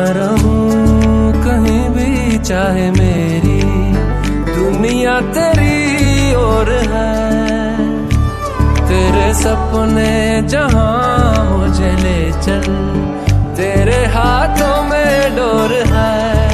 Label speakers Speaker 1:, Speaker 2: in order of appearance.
Speaker 1: रहूं कहीं भी चाहे मेरी दुनिया तेरी ओर है। तेरे सपने जहां मुझे ले चल, तेरे हाथों में डोर है।